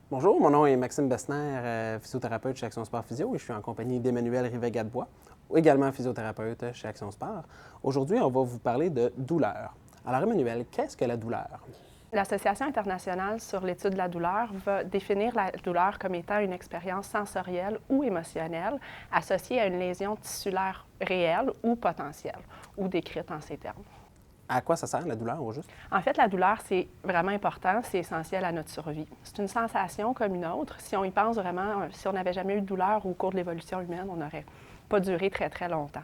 Bonjour, mon nom est Maxime Bessner, physiothérapeute chez Action Sport Physio et je suis en compagnie d'Emmanuel Rivet-Gadebois, également physiothérapeute chez Action Sport. Aujourd'hui, on va vous parler de douleur. Alors Emmanuel, qu'est-ce que la douleur? L'Association internationale sur l'étude de la douleur va définir la douleur comme étant une expérience sensorielle ou émotionnelle associée à une lésion tissulaire réelle ou potentielle, ou décrite en ces termes. À quoi ça sert la douleur au juste? En fait, la douleur, c'est vraiment important, c'est essentiel à notre survie. C'est une sensation comme une autre. Si on y pense vraiment, si on n'avait jamais eu de douleur au cours de l'évolution humaine, on n'aurait pas duré très, très longtemps.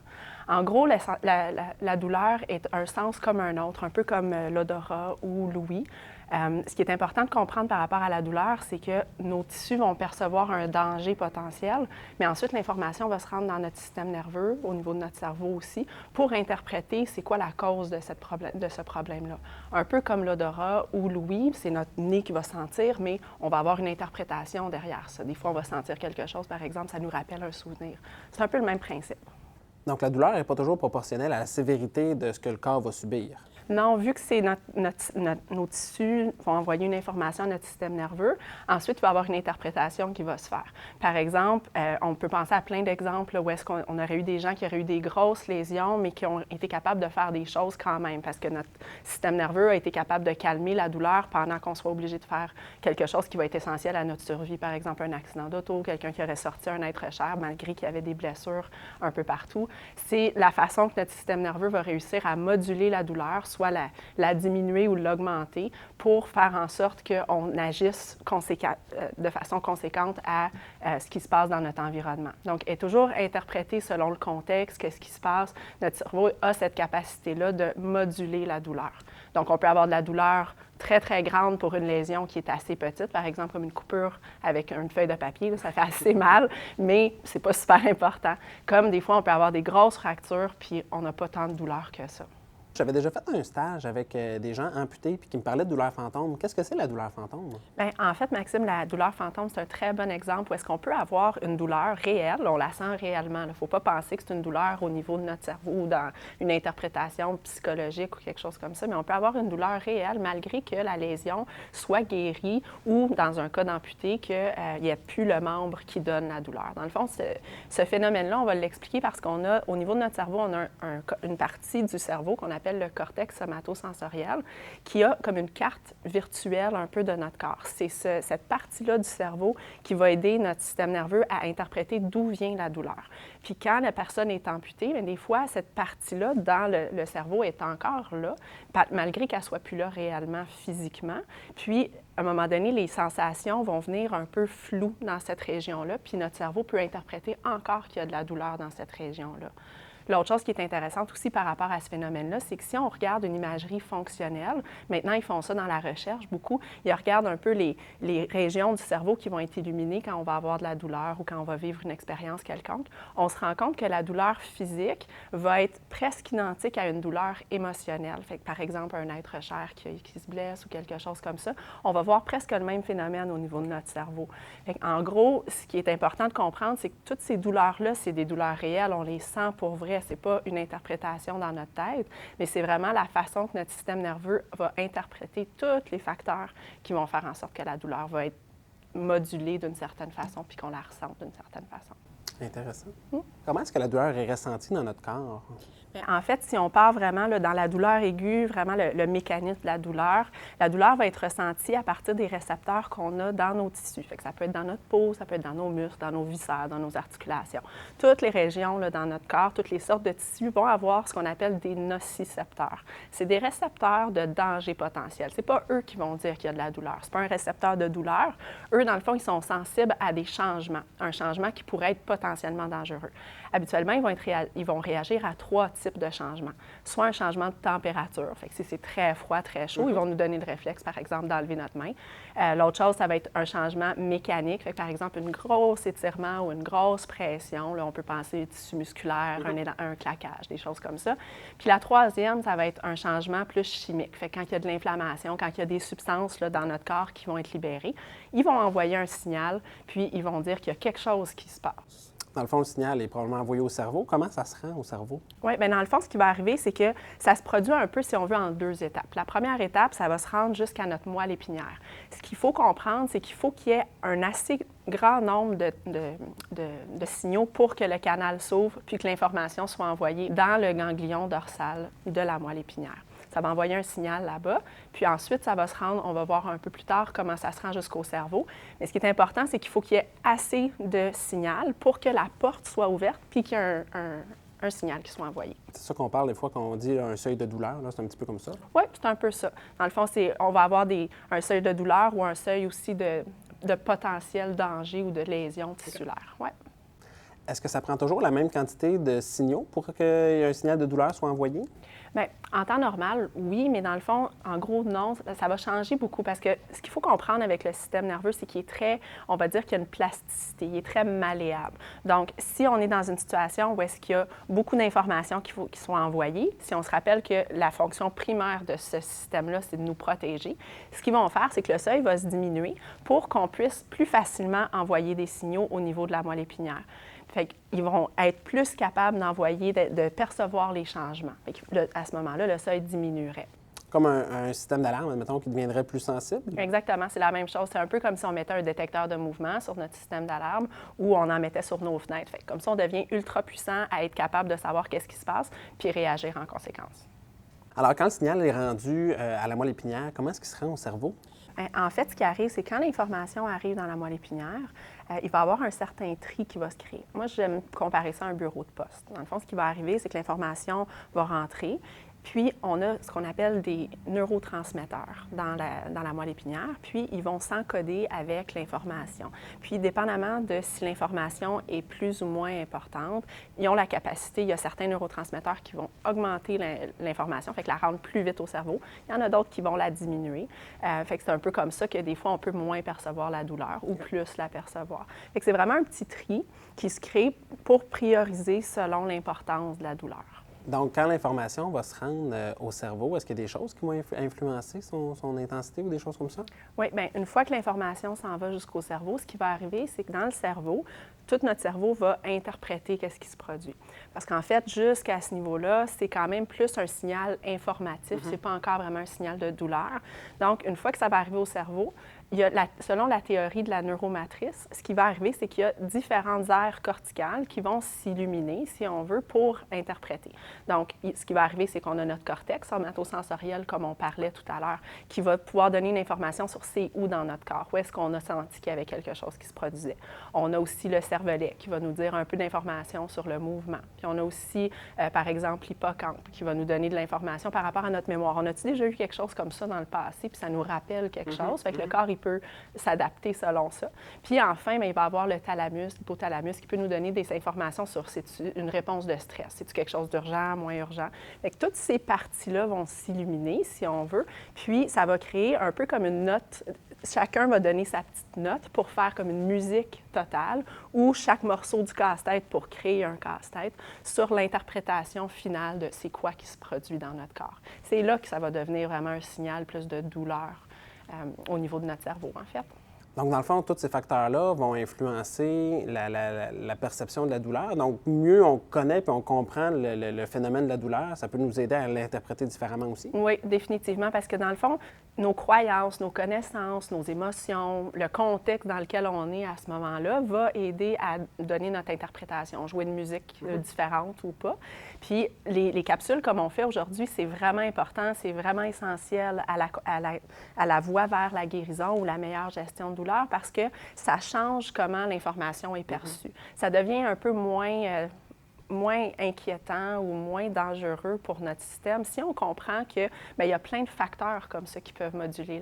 En gros, la douleur est un sens comme un autre, un peu comme l'odorat ou l'ouïe. Ce qui est important de comprendre par rapport à la douleur, c'est que nos tissus vont percevoir un danger potentiel, mais ensuite l'information va se rendre dans notre système nerveux, au niveau de notre cerveau aussi, pour interpréter c'est quoi la cause de ce problème-là. Un peu comme l'odorat ou l'ouïe, c'est notre nez qui va sentir, mais on va avoir une interprétation derrière ça. Des fois, on va sentir quelque chose, par exemple, ça nous rappelle un souvenir. C'est un peu le même principe. Donc la douleur n'est pas toujours proportionnelle à la sévérité de ce que le corps va subir. Non, vu que c'est nos tissus vont envoyer une information à notre système nerveux, ensuite, il va y avoir une interprétation qui va se faire. Par exemple, on peut penser à plein d'exemples où est-ce qu'on aurait eu des gens qui auraient eu des grosses lésions, mais qui ont été capables de faire des choses quand même, parce que notre système nerveux a été capable de calmer la douleur pendant qu'on soit obligé de faire quelque chose qui va être essentiel à notre survie. Par exemple, un accident d'auto, quelqu'un qui aurait sorti un être cher malgré qu'il y avait des blessures un peu partout. C'est la façon que notre système nerveux va réussir à moduler la douleur, soit la diminuer ou l'augmenter pour faire en sorte qu'on agisse de façon conséquente à ce qui se passe dans notre environnement. Donc, elle est toujours interprétée selon le contexte, qu'est-ce qui se passe. Notre cerveau a cette capacité-là de moduler la douleur. Donc, on peut avoir de la douleur très, très grande pour une lésion qui est assez petite, par exemple comme une coupure avec une feuille de papier, là, ça fait assez mal, mais c'est pas super important. Comme des fois, on peut avoir des grosses fractures, puis on n'a pas tant de douleur que ça. J'avais déjà fait un stage avec des gens amputés puis qui me parlaient de douleur fantôme. Qu'est-ce que c'est la douleur fantôme? Bien, en fait, Maxime, la douleur fantôme, c'est un très bon exemple où est-ce qu'on peut avoir une douleur réelle, on la sent réellement. Il ne faut pas penser que c'est une douleur au niveau de notre cerveau ou dans une interprétation psychologique ou quelque chose comme ça, mais on peut avoir une douleur réelle malgré que la lésion soit guérie ou, dans un cas d'amputé, qu'il n'y ait plus le membre qui donne la douleur. Dans le fond, ce phénomène-là, on va l'expliquer parce qu'on a, au niveau de notre cerveau, on a une partie du cerveau qu'on appelle le cortex somatosensoriel, qui a comme une carte virtuelle un peu de notre corps. C'est cette partie-là du cerveau qui va aider notre système nerveux à interpréter d'où vient la douleur. Puis quand la personne est amputée, bien, des fois, cette partie-là dans le cerveau est encore là, malgré qu'elle ne soit plus là réellement physiquement. Puis, à un moment donné, les sensations vont venir un peu floues dans cette région-là, puis notre cerveau peut interpréter encore qu'il y a de la douleur dans cette région-là. L'autre chose qui est intéressante aussi par rapport à ce phénomène-là, c'est que si on regarde une imagerie fonctionnelle, maintenant ils font ça dans la recherche beaucoup, ils regardent un peu les régions du cerveau qui vont être illuminées quand on va avoir de la douleur ou quand on va vivre une expérience quelconque. On se rend compte que la douleur physique va être presque identique à une douleur émotionnelle. Fait que, par exemple, un être cher qui se blesse ou quelque chose comme ça, on va voir presque le même phénomène au niveau de notre cerveau. Fait en gros, ce qui est important de comprendre, c'est que toutes ces douleurs-là, c'est des douleurs réelles, on les sent pour vrai. Ce n'est pas une interprétation dans notre tête, mais c'est vraiment la façon que notre système nerveux va interpréter tous les facteurs qui vont faire en sorte que la douleur va être modulée d'une certaine façon puis qu'on la ressente d'une certaine façon. Intéressant. Comment est-ce que la douleur est ressentie dans notre corps? Bien, en fait, si on part vraiment là, dans la douleur aiguë, vraiment le mécanisme de la douleur va être ressentie à partir des récepteurs qu'on a dans nos tissus. Fait que ça peut être dans notre peau, ça peut être dans nos muscles, dans nos viscères, dans nos articulations. Toutes les régions là, dans notre corps, toutes les sortes de tissus vont avoir ce qu'on appelle des nocicepteurs. C'est des récepteurs de danger potentiel. C'est pas eux qui vont dire qu'il y a de la douleur. C'est pas un récepteur de douleur. Eux, dans le fond, ils sont sensibles à des changements. Un changement qui pourrait être potentiellement dangereux. Habituellement, ils vont réagir à 3 types de changements. Soit un changement de température, fait que si c'est très froid, très chaud, ils vont nous donner le réflexe, par exemple, d'enlever notre main. L'autre chose, ça va être un changement mécanique, fait que, par exemple, une grosse étirement ou une grosse pression, là, on peut penser tissu musculaire, un claquage, des choses comme ça. Puis la troisième, ça va être un changement plus chimique, fait que quand il y a de l'inflammation, quand il y a des substances là, dans notre corps qui vont être libérées, ils vont envoyer un signal, puis ils vont dire qu'il y a quelque chose qui se passe. Dans le fond, le signal est probablement envoyé au cerveau. Comment ça se rend au cerveau? Oui, bien dans le fond, ce qui va arriver, c'est que ça se produit un peu, si on veut, en deux étapes. La première étape, ça va se rendre jusqu'à notre moelle épinière. Ce qu'il faut comprendre, c'est qu'il faut qu'il y ait un assez grand nombre de signaux pour que le canal s'ouvre puis que l'information soit envoyée dans le ganglion dorsal de la moelle épinière. Ça va envoyer un signal là-bas, puis ensuite, ça va se rendre, on va voir un peu plus tard comment ça se rend jusqu'au cerveau. Mais ce qui est important, c'est qu'il faut qu'il y ait assez de signal pour que la porte soit ouverte puis qu'il y ait un signal qui soit envoyé. C'est ça qu'on parle des fois quand on dit un seuil de douleur, là, c'est un petit peu comme ça. Oui, c'est un peu ça. Dans le fond, on va avoir un seuil de douleur ou un seuil aussi de potentiel danger ou de lésion tissulaire. Ouais. Est-ce que ça prend toujours la même quantité de signaux pour qu'un signal de douleur soit envoyé? Bien, en temps normal, oui, mais dans le fond, en gros, non, ça va changer beaucoup parce que ce qu'il faut comprendre avec le système nerveux, c'est qu'il est très, on va dire qu'il y a une plasticité, il est très malléable. Donc, si on est dans une situation où est-ce qu'il y a beaucoup d'informations qui sont envoyées, si on se rappelle que la fonction primaire de ce système-là, c'est de nous protéger, ce qu'ils vont faire, c'est que le seuil va se diminuer pour qu'on puisse plus facilement envoyer des signaux au niveau de la moelle épinière. Fait qu'ils vont être plus capables d'envoyer, de percevoir les changements. Fait que, à ce moment-là, le seuil diminuerait. Comme un système d'alarme, admettons, qui deviendrait plus sensible? Exactement, c'est la même chose. C'est un peu comme si on mettait un détecteur de mouvement sur notre système d'alarme ou on en mettait sur nos fenêtres. Fait que comme ça, on devient ultra puissant à être capable de savoir qu'est-ce qui se passe puis réagir en conséquence. Alors, quand le signal est rendu à la moelle épinière, comment est-ce qu'il se rend au cerveau? En fait, ce qui arrive, c'est quand l'information arrive dans la moelle épinière, il va y avoir un certain tri qui va se créer. Moi, j'aime comparer ça à un bureau de poste. Dans le fond, ce qui va arriver, c'est que l'information va rentrer. Puis, on a ce qu'on appelle des neurotransmetteurs dans la moelle épinière, puis ils vont s'encoder avec l'information. Puis, dépendamment de si l'information est plus ou moins importante, ils ont la capacité, il y a certains neurotransmetteurs qui vont augmenter l'information, fait que la rendre plus vite au cerveau. Il y en a d'autres qui vont la diminuer. Fait que c'est un peu comme ça que des fois, on peut moins percevoir la douleur ou plus la percevoir. Fait que c'est vraiment un petit tri qui se crée pour prioriser selon l'importance de la douleur. Donc, quand l'information va se rendre au cerveau, est-ce qu'il y a des choses qui vont influencer son intensité ou des choses comme ça? Oui, bien, une fois que l'information s'en va jusqu'au cerveau, ce qui va arriver, c'est que dans le cerveau, tout notre cerveau va interpréter qu'est-ce qui se produit. Parce qu'en fait, jusqu'à ce niveau-là, c'est quand même plus un signal informatif, c'est pas encore vraiment un signal de douleur. Donc, une fois que ça va arriver au cerveau, selon la théorie de la neuromatrice, ce qui va arriver, c'est qu'il y a différentes aires corticales qui vont s'illuminer, si on veut, pour interpréter. Donc, ce qui va arriver, c'est qu'on a notre cortex somatosensoriel, comme on parlait tout à l'heure, qui va pouvoir donner une information sur c'est où dans notre corps, où est-ce qu'on a senti qu'il y avait quelque chose qui se produisait. On a aussi le cervelet qui va nous dire un peu d'informations sur le mouvement. Puis on a aussi, par exemple, l'hippocampe qui va nous donner de l'information par rapport à notre mémoire. On a-tu déjà eu quelque chose comme ça dans le passé, puis ça nous rappelle quelque chose? Fait que le corps, il peut s'adapter selon ça. Puis enfin, bien, il va y avoir le thalamus, l'hypothalamus, qui peut nous donner des informations sur c'est-tu une réponse de stress, c'est-tu quelque chose d'urgent, moins urgent. Fait que toutes ces parties-là vont s'illuminer, si on veut, puis ça va créer un peu comme une note. Chacun va donner sa petite note pour faire comme une musique totale ou chaque morceau du casse-tête pour créer un casse-tête sur l'interprétation finale de c'est quoi qui se produit dans notre corps. C'est là que ça va devenir vraiment un signal plus de douleur au niveau de notre cerveau, en fait. Donc, dans le fond, tous ces facteurs-là vont influencer la perception de la douleur. Donc, mieux on connaît et on comprend le phénomène de la douleur, ça peut nous aider à l'interpréter différemment aussi. Oui, définitivement, parce que dans le fond, nos croyances, nos connaissances, nos émotions, le contexte dans lequel on est à ce moment-là va aider à donner notre interprétation, jouer une musique différente ou pas. Puis les capsules, comme on fait aujourd'hui, c'est vraiment important, c'est vraiment essentiel à la voie vers la guérison ou la meilleure gestion de douleur parce que ça change comment l'information est perçue. Ça devient un peu moins inquiétant ou moins dangereux pour notre système si on comprend que bien, il y a plein de facteurs comme ça qui peuvent moduler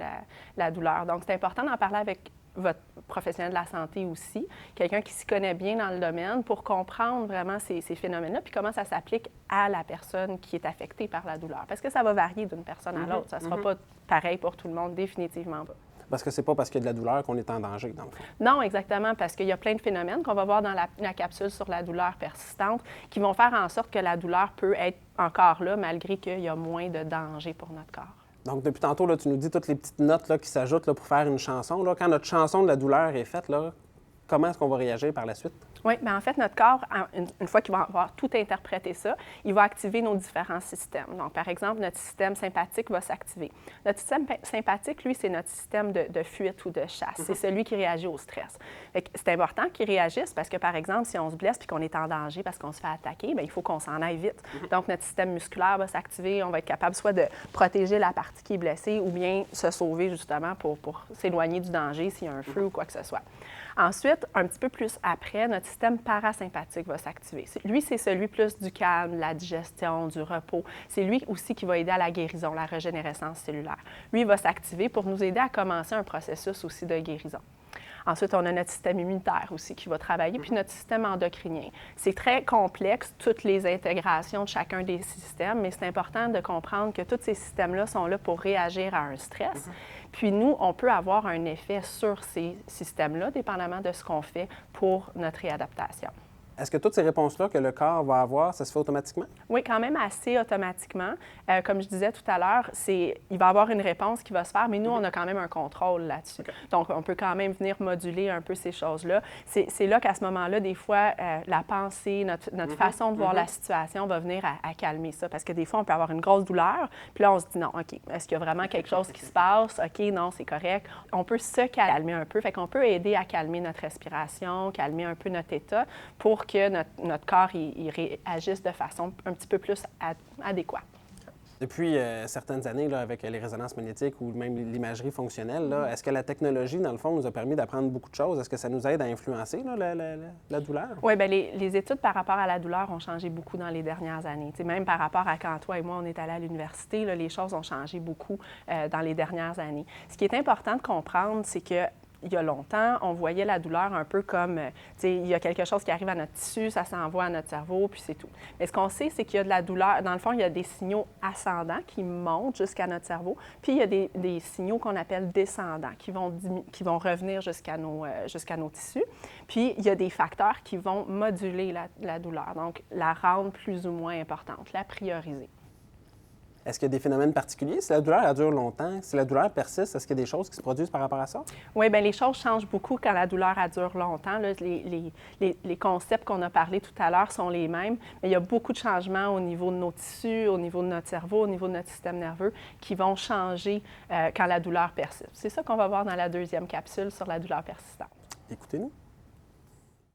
la douleur. Donc, c'est important d'en parler avec votre professionnel de la santé aussi, quelqu'un qui s'y connaît bien dans le domaine pour comprendre vraiment ces phénomènes-là puis comment ça s'applique à la personne qui est affectée par la douleur. Parce que ça va varier d'une personne à l'autre. Ça ne sera pas pareil pour tout le monde, définitivement pas. Parce que c'est pas parce qu'il y a de la douleur qu'on est en danger, dans le fond. Non, exactement, parce qu'il y a plein de phénomènes qu'on va voir dans la capsule sur la douleur persistante qui vont faire en sorte que la douleur peut être encore là malgré qu'il y a moins de danger pour notre corps. Donc, depuis tantôt, là, tu nous dis toutes les petites notes là, qui s'ajoutent là, pour faire une chanson. Là. Quand notre chanson de la douleur est faite, là, comment est-ce qu'on va réagir par la suite? Oui, mais en fait, notre corps, une fois qu'il va avoir tout interprété ça, il va activer nos différents systèmes. Donc, par exemple, notre système sympathique va s'activer. Notre système sympathique, lui, c'est notre système de fuite ou de chasse. C'est celui qui réagit au stress. C'est important qu'il réagisse parce que, par exemple, si on se blesse puis qu'on est en danger parce qu'on se fait attaquer, bien, il faut qu'on s'en aille vite. Donc, notre système musculaire va s'activer. On va être capable soit de protéger la partie qui est blessée ou bien se sauver, justement, pour s'éloigner du danger s'il y a un feu ou quoi que ce soit. Ensuite, un petit peu plus après, notre système parasympathique va s'activer. Lui, c'est celui plus du calme, de la digestion, du repos. C'est lui aussi qui va aider à la guérison, la régénérescence cellulaire. Lui, il va s'activer pour nous aider à commencer un processus aussi de guérison. Ensuite, on a notre système immunitaire aussi qui va travailler, puis notre système endocrinien. C'est très complexe, toutes les intégrations de chacun des systèmes, mais c'est important de comprendre que tous ces systèmes-là sont là pour réagir à un stress. Puis nous, on peut avoir un effet sur ces systèmes-là, dépendamment de ce qu'on fait pour notre réadaptation. Est-ce que toutes ces réponses-là que le corps va avoir, ça se fait automatiquement? Oui, quand même assez automatiquement. Comme je disais tout à l'heure, il va y avoir une réponse qui va se faire, mais nous, on a quand même un contrôle là-dessus. Okay. Donc, on peut quand même venir moduler un peu ces choses-là. C'est là qu'à ce moment-là, des fois, la pensée, notre façon de voir la situation va venir à calmer ça. Parce que des fois, on peut avoir une grosse douleur, puis là, on se dit non, OK, est-ce qu'il y a vraiment quelque chose qui se passe? OK, non, c'est correct. On peut se calmer un peu. Fait qu'on peut aider à calmer notre respiration, calmer un peu notre état pour que notre corps il réagisse de façon un petit peu plus adéquate. Depuis certaines années, là, avec les résonances magnétiques ou même l'imagerie fonctionnelle, là, est-ce que la technologie, dans le fond, nous a permis d'apprendre beaucoup de choses? Est-ce que ça nous aide à influencer là, la douleur? Oui, bien, les études par rapport à la douleur ont changé beaucoup dans les dernières années. T'sais, même par rapport à quand toi et moi, on est allés à l'université, là, les choses ont changé beaucoup dans les dernières années. Ce qui est important de comprendre, c'est que il y a longtemps, on voyait la douleur un peu comme, il y a quelque chose qui arrive à notre tissu, ça s'envoie à notre cerveau, puis c'est tout. Mais ce qu'on sait, c'est qu'il y a de la douleur. Dans le fond, il y a des signaux ascendants qui montent jusqu'à notre cerveau, puis il y a des signaux qu'on appelle descendants qui vont revenir jusqu'à nos tissus. Puis il y a des facteurs qui vont moduler la douleur, donc la rendre plus ou moins importante, la prioriser. Est-ce qu'il y a des phénomènes particuliers? Si la douleur elle dure longtemps, si la douleur persiste, est-ce qu'il y a des choses qui se produisent par rapport à ça? Oui, bien, les choses changent beaucoup quand la douleur elle dure longtemps. Là, les concepts qu'on a parlé tout à l'heure sont les mêmes, mais il y a beaucoup de changements au niveau de nos tissus, au niveau de notre cerveau, au niveau de notre système nerveux qui vont changer quand la douleur persiste. C'est ça qu'on va voir dans la deuxième capsule sur la douleur persistante. Écoutez-nous.